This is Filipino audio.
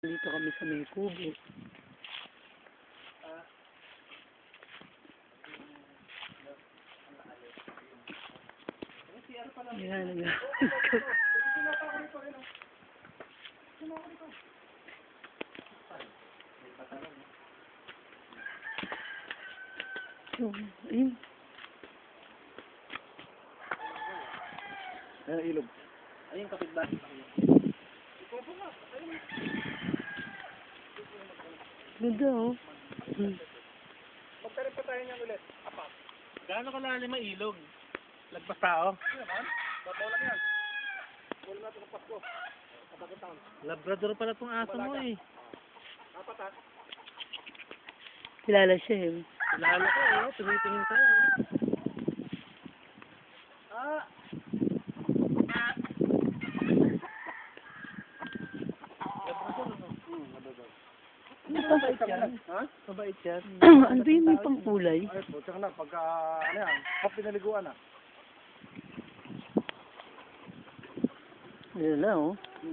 Dito kami sa may kubo. Yan, yan. Ayun. Ayan, ilog. Ayun, kapitbahay. Ganda, oh. Magtarim pa tayo niyan ulit. Apat. Gaano kalalim ang ilog? Lagpas tao? Ano naman? Babaw lang yan. Wala natin ng Pasko. Kapagod taon. Labrador pala tong aso mo eh. Apat ha? Kilala siya, eh. Kilala ko eh, tumitingin tayo. Ah! Mabait yan. Ha? Mabait yan. Ano ba yun, may pangkulay? Ay, putang na. Pagka, ano yan, pag pinaliguan na. Wala, oh.